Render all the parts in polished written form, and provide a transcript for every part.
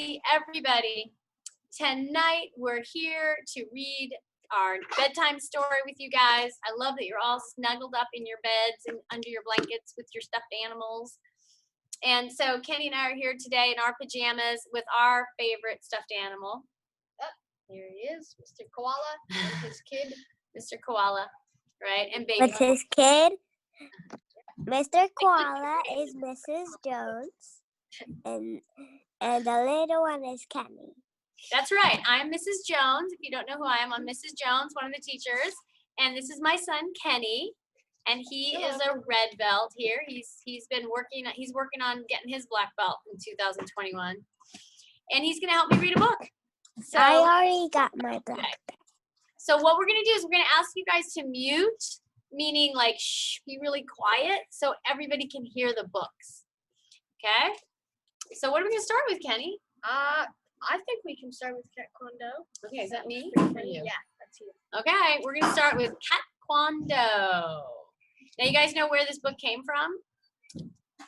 everybody, everybody. Tonight we're here to read our bedtime story with you guys. I love that you're all snuggled up in your beds and under your blankets with your stuffed animals. And so Kenny and I are here today in our pajamas with our favorite stuffed animal. Oh, here he is, Mr. Koala and his kid. Mr. Koala, right? And baby. With his kid. Mr. Koala is Mrs. Jones, and the little one is Kenny. That's right. I'm Mrs. Jones. If you don't know who I am, I'm Mrs. Jones, one of the teachers. And this is my son, Kenny. And he is a red belt here. He's working on getting his black belt in 2021. And he's gonna help me read a book. So I already got my black belt. So what we're gonna do is we're gonna ask you guys to mute, meaning like shh, be really quiet so everybody can hear the books. Okay? So what are we gonna start with, Kenny? I think we can start with Catkwondo. Okay, is that me? Or you? Yeah, that's you. Okay, we're gonna start with Catkwondo. Now you guys know where this book came from?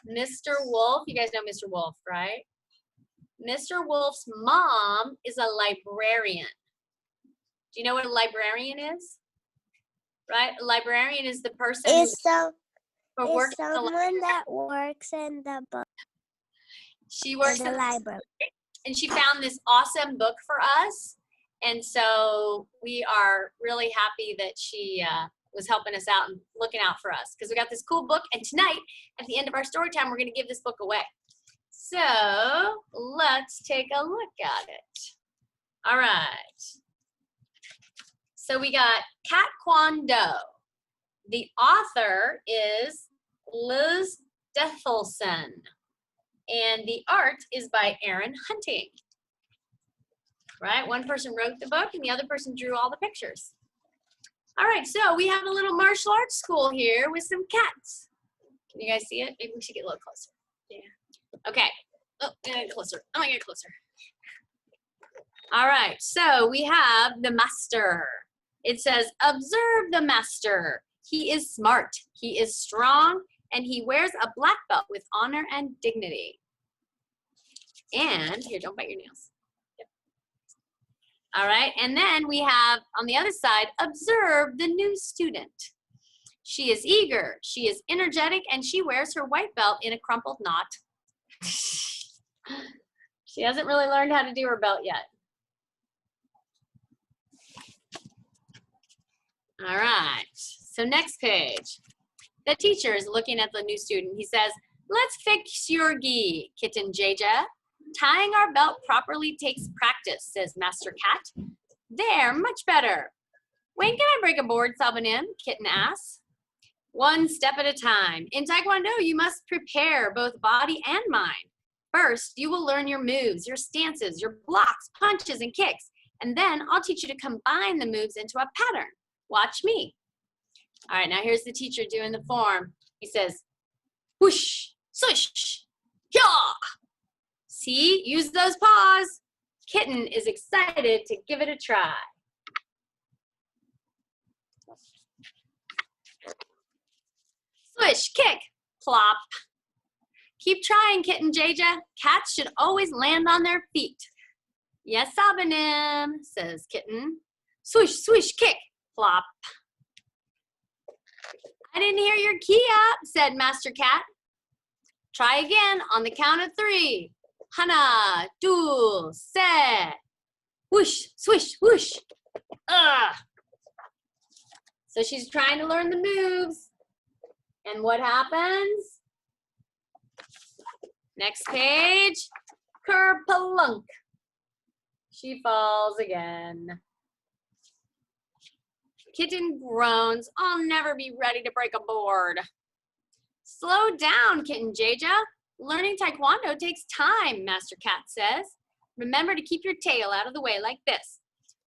Mr. Wolf. You guys know Mr. Wolf, right? Mr. Wolf's mom is a librarian. Do you know what a librarian is? Right? A librarian is the person who works in the library. That works in the book. She works in the library. And she found this awesome book for us. And so we are really happy that she was helping us out and looking out for us because we got this cool book. And tonight, at the end of our story time, we're going to give this book away. So let's take a look at it. All right. So we got Catkwondo. The author is Liz Dethelson. And the art is by Aaron Hunting. Right? One person wrote the book and the other person drew all the pictures. All right, so we have a little martial arts school here with some cats. Can you guys see it? Maybe we should get a little closer. Yeah. Okay. Oh, I'm gonna get closer. I'm gonna get closer. All right, so we have the master. It says, observe the master. He is smart, he is strong, and he wears a black belt with honor and dignity. And here, don't bite your nails. Yep. All right, and then we have on the other side, observe the new student. She is eager, she is energetic, and she wears her white belt in a crumpled knot. She hasn't really learned how to do her belt yet. All right, so next page. The teacher is looking at the new student. He says, let's fix your gi, Kitten Jaja. Tying our belt properly takes practice, says Master Cat. There, much better. When can I break a board, Sabanim? Kitten asks. One step at a time. In Taekwondo, you must prepare both body and mind. First, you will learn your moves, your stances, your blocks, punches, and kicks. And then I'll teach you to combine the moves into a pattern. Watch me. All right, now here's the teacher doing the form. He says, whoosh, swish, yaw. See, use those paws. Kitten is excited to give it a try. Swish, kick, plop. Keep trying, Kitten Jaja. Cats should always land on their feet. Yes, Sabanim, says Kitten. Swish, swish, kick, plop. I didn't hear your key up, said Master Cat. Try again on the count of 3. Hana, two, set. Whoosh, swish, whoosh. So she's trying to learn the moves. And what happens? Next page. Kerplunk. She falls again. Kitten groans, I'll never be ready to break a board. Slow down, Kitten Jaja. Learning Taekwondo takes time, Master Cat says. Remember to keep your tail out of the way like this.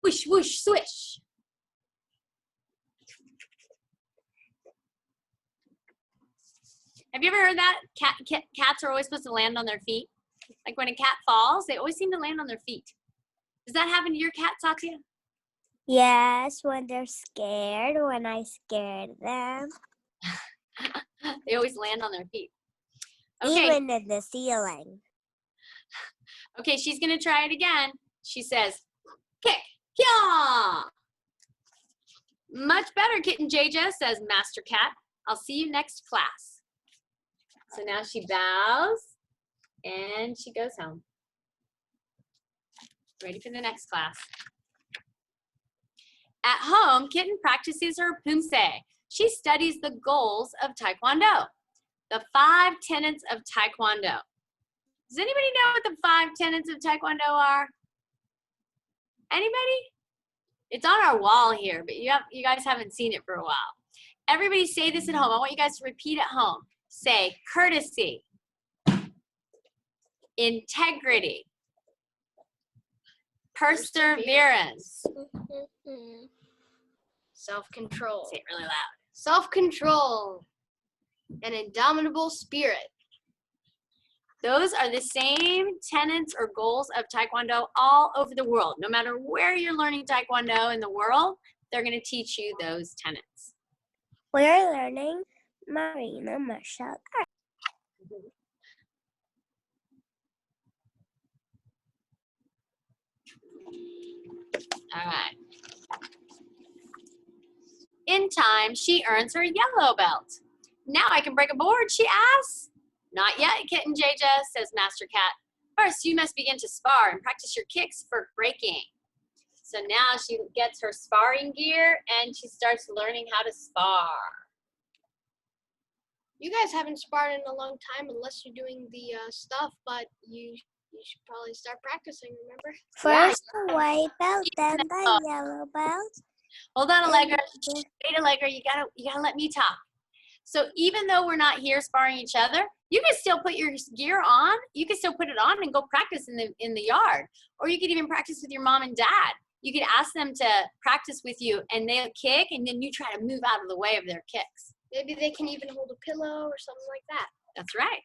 Whoosh, whoosh, swish. Have you ever heard that? Cats are always supposed to land on their feet. Like when a cat falls, they always seem to land on their feet. Does that happen to your cat, Satya? Yes, when they're scared, when I scared them. They always land on their feet. Okay. Even in the ceiling. Okay, she's gonna try it again. She says, kick, kya. Much better, Kitten JJ, says Master Cat. I'll see you next class. So now she bows and she goes home. Ready for the next class. At home, Kitten practices her pumse. She studies the goals of Taekwondo, the 5 tenets of Taekwondo. Does anybody know what the 5 tenets of Taekwondo are? Anybody? It's on our wall here, but you guys haven't seen it for a while. Everybody say this at home. I want you guys to repeat at home. Say courtesy, integrity, perseverance. Self-control. Say it really loud. Self-control. An indomitable spirit. Those are the same tenets or goals of Taekwondo all over the world. No matter where you're learning Taekwondo in the world, they're going to teach you those tenets. We're learning marina martial arts. All right. In time, she earns her yellow belt. Now I can break a board, she asks. Not yet, Kitten JJ, says Master Cat. First, you must begin to spar and practice your kicks for breaking. So now she gets her sparring gear and she starts learning how to spar. You guys haven't sparred in a long time unless you're doing the stuff, but you should probably start practicing, remember? First the white belt, then the yellow belt. Hold on, Allegra. Wait, Allegra, you gotta let me talk. So even though we're not here sparring each other, you can still put your gear on. You can still put it on and go practice in the yard. Or you could even practice with your mom and dad. You could ask them to practice with you and they'll kick and then you try to move out of the way of their kicks. Maybe they can even hold a pillow or something like that. That's right.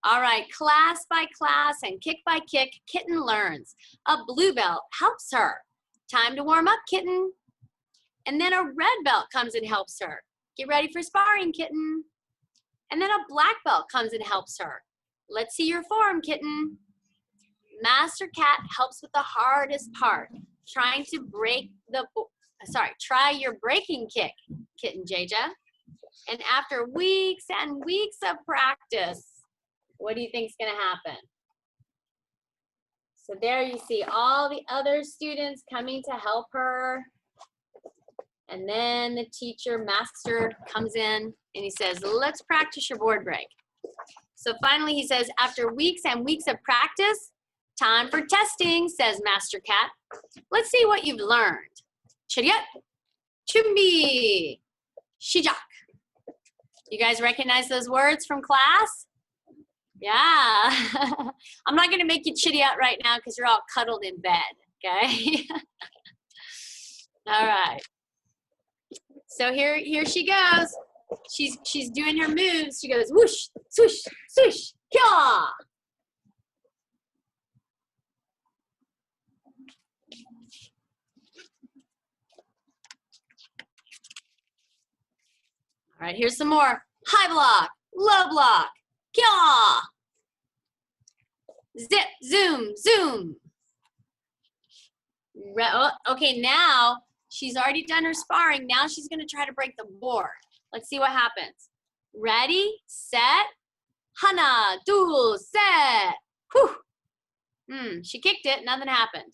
All right, class by class and kick by kick, Kitten learns. A blue belt helps her. Time to warm up, Kitten. And then a red belt comes and helps her. Get ready for sparring, Kitten. And then a black belt comes and helps her. Let's see your form, Kitten. Master Cat helps with the hardest part, try your breaking kick, Kitten JJ. And after weeks and weeks of practice, what do you think is going to happen? So there you see all the other students coming to help her. And then the teacher, Master, comes in and he says, let's practice your board break. So finally he says, after weeks and weeks of practice, time for testing, says Master Cat. Let's see what you've learned. Chariot, chumbi, shijak. You guys recognize those words from class? Yeah. I'm not going to make you chitty out right now because you're all cuddled in bed, okay? All right. So here she goes. She's doing her moves. She goes whoosh, swoosh, swoosh, kya. All right, here's some more. High block, low block, kya. Zip, zoom, zoom. Okay, now she's already done her sparring. Now she's going to try to break the board. Let's see what happens. Ready, set, hana, do, set. Whew. She kicked it, nothing happened.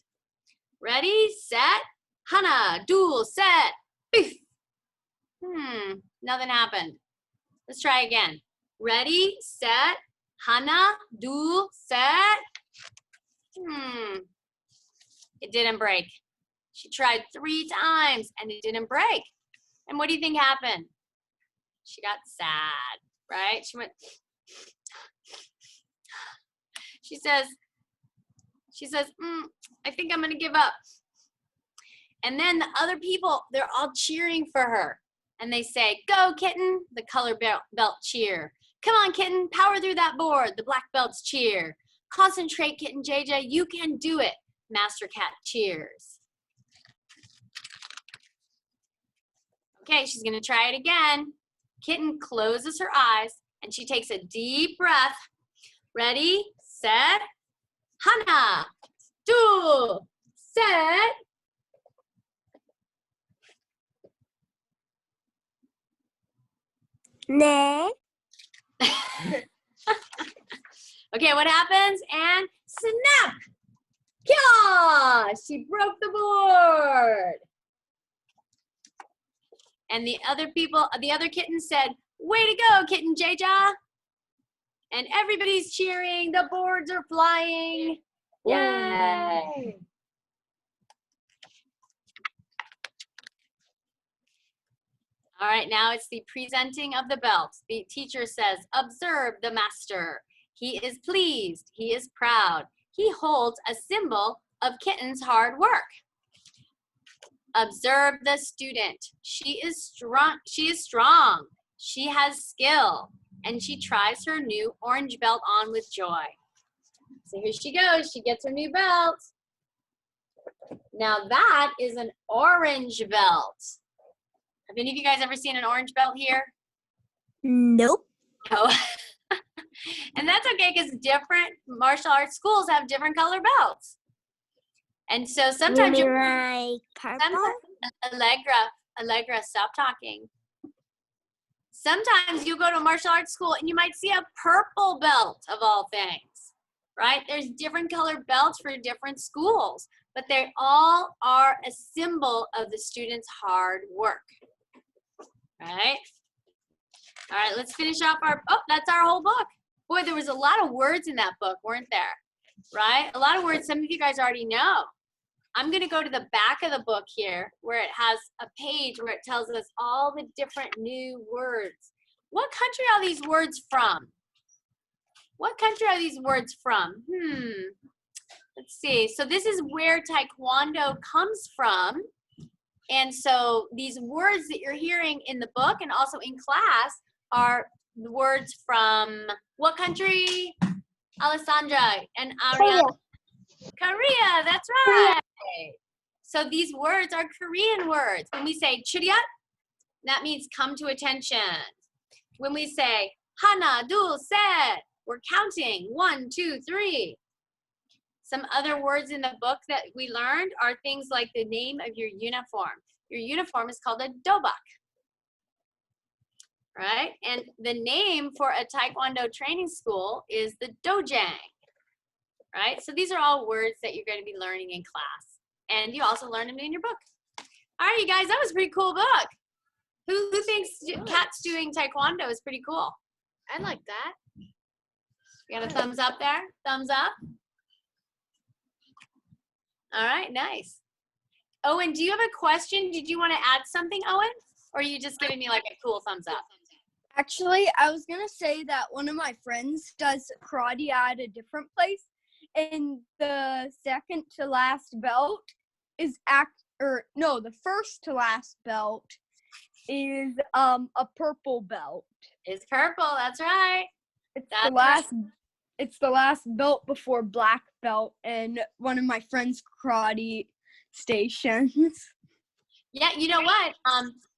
Ready, set, hana, do, set. Beef. Nothing happened. Let's try again. Ready, set, hana, do, set. It didn't break. She tried 3 times and it didn't break. And what do you think happened? She got sad, right? She went, she says, I think I'm gonna give up. And then the other people, they're all cheering for her. And they say, go Kitten, the color belt cheer. Come on Kitten, power through that board, the black belts cheer. Concentrate Kitten JJ, you can do it. Master Cat cheers. Okay, she's gonna try it again. Kitten closes her eyes and she takes a deep breath. Ready, set. 하나, 둘, set. 네. Okay, what happens? And snap! Yeah, she broke the board. And the other kittens said, way to go, kitten Jaja. And everybody's cheering. The boards are flying. Yay! All right, now it's the presenting of the belt. The teacher says, observe the master. He is pleased. He is proud. He holds a symbol of kitten's hard work. Observe the student. She is strong. She has skill. And she tries her new orange belt on with joy. So here she goes. She gets her new belt. Now that is an orange belt. Have any of you guys ever seen an orange belt here? Nope. No. And that's okay because different martial arts schools have different color belts. And so sometimes you you like purple? Allegra, stop talking. Sometimes you go to a martial arts school and you might see a purple belt of all things, right? There's different colored belts for different schools, but they all are a symbol of the student's hard work, right? All right, let's finish off that's our whole book. Boy, there was a lot of words in that book, weren't there? Right? A lot of words some of you guys already know. I'm going to go to the back of the book here where it has a page where it tells us all the different new words. What country are these words from? What country are these words from? Let's see. So this is where Taekwondo comes from. And so these words that you're hearing in the book and also in class are the words from what country? Alessandra and Ariana. Korea, that's right. So these words are Korean words. When we say churyat, that means come to attention. When we say 하나, 둘, 셋, we're counting 1, 2, 3. Some other words in the book that we learned are things like the name of your uniform. Your uniform is called a dobak, right? And the name for a Taekwondo training school is the dojang, right? So these are all words that you're going to be learning in class. And you also learn them in your book. All right, you guys, that was a pretty cool book. Who thinks Kat's doing Taekwondo is pretty cool? I like that. You got a thumbs up there? Thumbs up? All right, nice. Owen, do you have a question? Did you want to add something, Owen? Or are you just giving me like a cool thumbs up? Actually, I was going to say that one of my friends does karate at a different place. And the second to last belt is the first to last belt is a purple belt. It's purple, that's right. It's the last belt before black belt in one of my friend's karate stations. Yeah, you know what?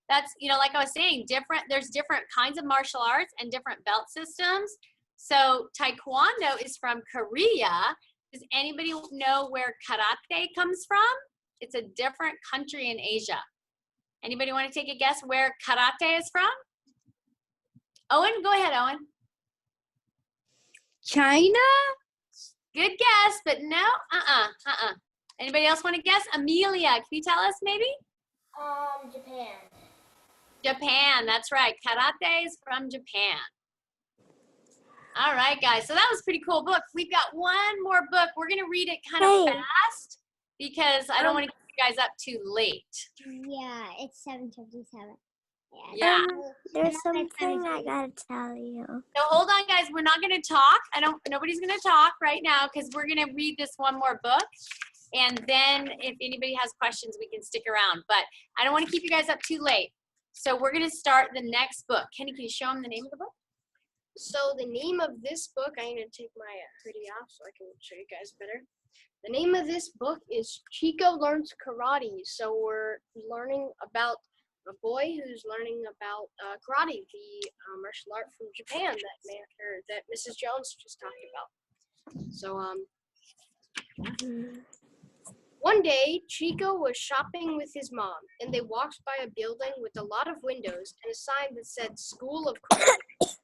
That's, like I was saying, there's different kinds of martial arts and different belt systems. So Taekwondo is from Korea. Does anybody know where karate comes from? It's a different country in Asia. Anybody want to take a guess where karate is from? Owen, go ahead, Owen. China? Good guess, but no, Anybody else want to guess? Amelia, can you tell us maybe? Japan. Japan, that's right. Karate is from Japan. All right, guys. So that was a pretty cool book. We've got one more book. We're going to read it kind of fast because I don't want to keep you guys up too late. Yeah, it's 7:57. Yeah. There's something I gotta tell you. So hold on, guys. We're not going to talk. Nobody's going to talk right now because we're going to read this one more book. And then if anybody has questions, we can stick around. But I don't want to keep you guys up too late. So we're going to start the next book. Kenny, can you show them the name of the book? So the name of this book, I'm going to take my hoodie off so I can show you guys better. The name of this book is Chico Learns Karate. So we're learning about a boy who's learning about karate, the martial art from Japan that Mrs. Jones just talked about. So, one day, Chico was shopping with his mom, and they walked by a building with a lot of windows and a sign that said School of Karate.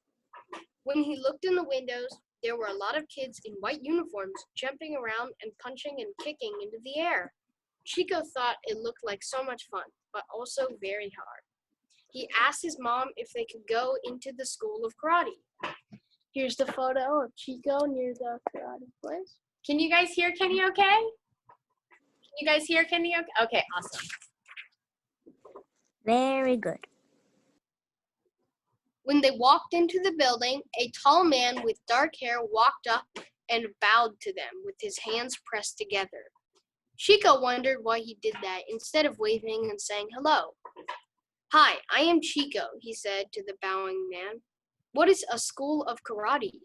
When he looked in the windows, there were a lot of kids in white uniforms jumping around and punching and kicking into the air. Chico thought it looked like so much fun, but also very hard. He asked his mom if they could go into the School of Karate. Here's the photo of Chico near the karate place. Can you guys hear Kenny okay? Can you guys hear Kenny okay? Okay, awesome. Very good. When they walked into the building, a tall man with dark hair walked up and bowed to them with his hands pressed together. Chico wondered why he did that instead of waving and saying hello. "Hi, I am Chico," he said to the bowing man. "What is a school of karate?"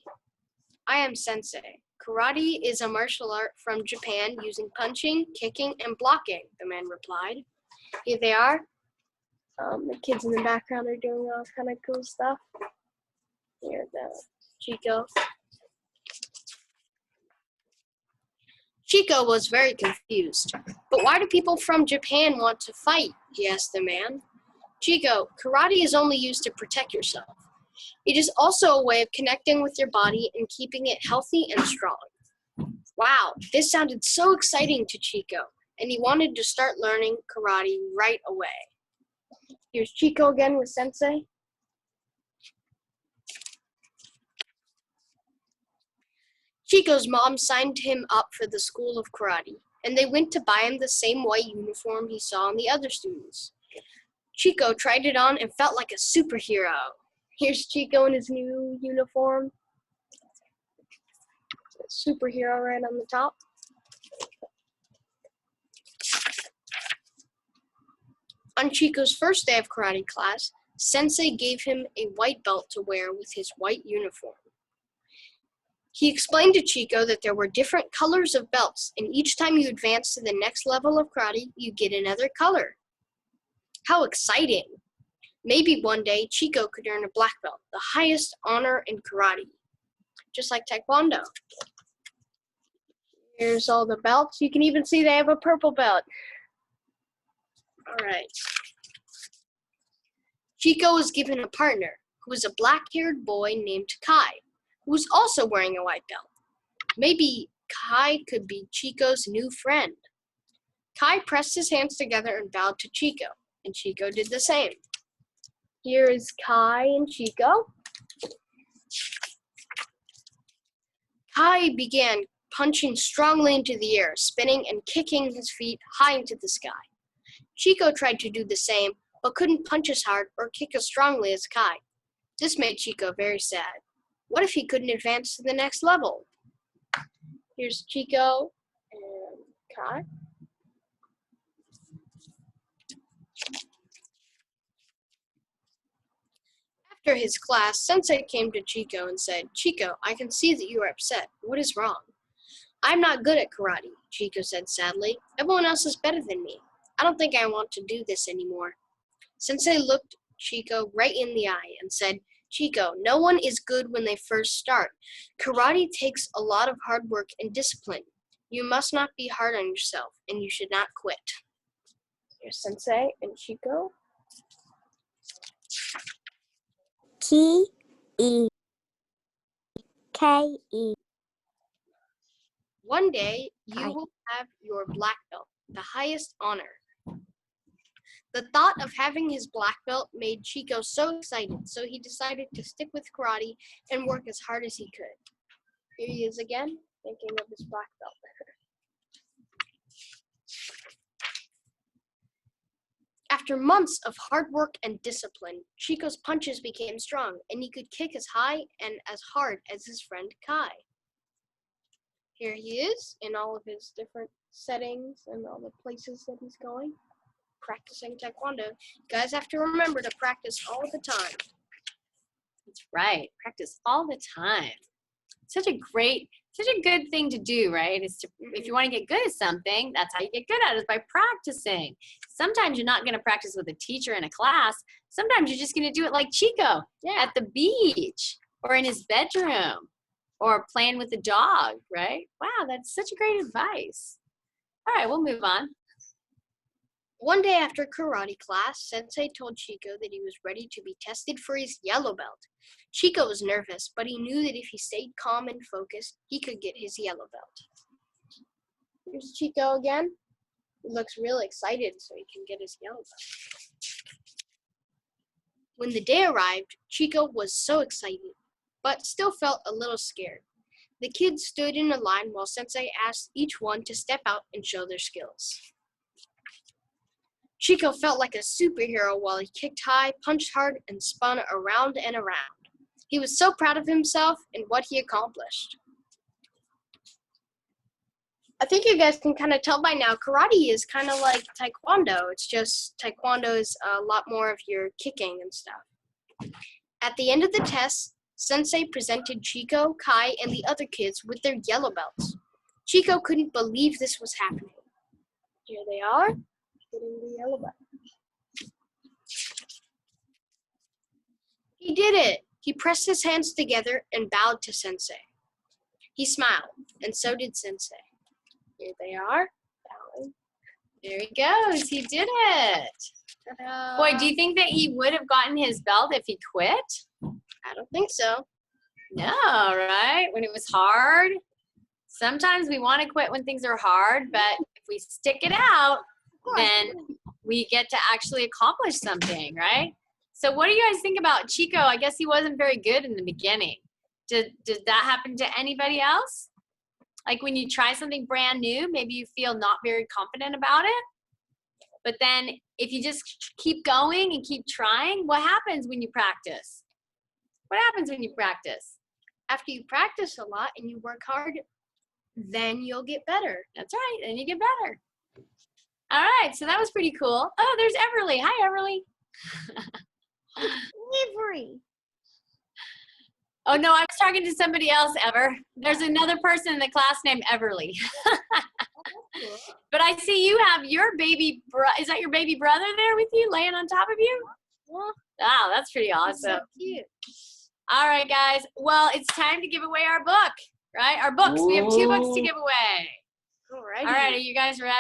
"I am sensei. Karate is a martial art from Japan using punching, kicking, and blocking," the man replied. Here they are. The kids in the background are doing all kind of cool stuff. Here's Chico. Chico was very confused. "But why do people from Japan want to fight?" he asked the man. "Chico, karate is only used to protect yourself. It is also a way of connecting with your body and keeping it healthy and strong." Wow, this sounded so exciting to Chico, and he wanted to start learning karate right away. Here's Chico again with Sensei. Chico's mom signed him up for the School of Karate, and they went to buy him the same white uniform he saw on the other students. Chico tried it on and felt like a superhero. Here's Chico in his new uniform. Superhero right on the top. On Chico's first day of karate class, Sensei gave him a white belt to wear with his white uniform. He explained to Chico that there were different colors of belts, and each time you advance to the next level of karate, you get another color. How exciting! Maybe one day Chico could earn a black belt, the highest honor in karate, just like Taekwondo. Here's all the belts. You can even see they have a purple belt. All right. Chico was given a partner, who was a black-haired boy named Kai, who was also wearing a white belt. Maybe Kai could be Chico's new friend. Kai pressed his hands together and bowed to Chico, and Chico did the same. Here is Kai and Chico. Kai began punching strongly into the air, spinning and kicking his feet high into the sky. Chico tried to do the same, but couldn't punch as hard or kick as strongly as Kai. This made Chico very sad. What if he couldn't advance to the next level? Here's Chico and Kai. After his class, Sensei came to Chico and said, "Chico, I can see that you are upset. What is wrong?" "I'm not good at karate," Chico said sadly. "Everyone else is better than me. I don't think I want to do this anymore." Sensei looked Chico right in the eye and said, "Chico, no one is good when they first start. Karate takes a lot of hard work and discipline. You must not be hard on yourself, and you should not quit." Here's Sensei and Chico. T-E-K-E. One day, you Hi. will have your black belt, the highest honor. The thought of having his black belt made Chico so excited, so he decided to stick with karate and work as hard as he could. Here he is again, thinking of his black belt. After months of hard work and discipline, Chico's punches became strong, and he could kick as high and as hard as his friend Kai. Here he is in all of his different settings and all the places that he's going, practicing Taekwondo. You guys have to remember to practice all the time. That's right. Practice all the time. Such a good thing to do, right? Is to, if you want to get good at something, that's how you get good at it, is by practicing. Sometimes you're not going to practice with a teacher in a class. Sometimes you're just going to do it like Chico at the beach or in his bedroom or playing with the dog, right? Wow, that's such great advice. All right, we'll move on. One day after karate class, Sensei told Chico that he was ready to be tested for his yellow belt. Chico was nervous, but he knew that if he stayed calm and focused, he could get his yellow belt. Here's Chico again. He looks real excited so he can get his yellow belt. When the day arrived, Chico was so excited, but still felt a little scared. The kids stood in a line while Sensei asked each one to step out and show their skills. Chico felt like a superhero while he kicked high, punched hard, and spun around and around. He was so proud of himself and what he accomplished. I think you guys can kind of tell by now, karate is kind of like Taekwondo. It's just Taekwondo is a lot more of your kicking and stuff. At the end of the test, Sensei presented Chico, Kai, and the other kids with their yellow belts. Chico couldn't believe this was happening. Here they are, getting the yellow belt. He did it! He pressed his hands together and bowed to Sensei. He smiled, and so did Sensei. Here they are, bowing. There he goes. He did it. Ta-da. Boy, do you think that he would have gotten his belt if he quit? I don't think so. No, right? When it was hard. Sometimes we want to quit when things are hard, but if we stick it out, then we get to actually accomplish something, right? So what do you guys think about Chico? I guess he wasn't very good in the beginning. Did that happen to anybody else? Like when you try something brand new, maybe you feel not very confident about it. But then if you just keep going and keep trying, what happens when you practice? What happens when you practice? After you practice a lot and you work hard, then you'll get better. That's right, then you get better. All right, so that was pretty cool. Oh, there's Everly. Hi, Everly. Livery. Oh, no, I was talking to somebody else, Ever. There's another person in the class named Everly. But I see you have your baby, is that your baby brother there with you, laying on top of you? Wow, that's pretty awesome. So cute. All right, guys. Well, it's time to give away our book, right? Our books. We have 2 books to give away. Alrighty. All right, are you guys ready?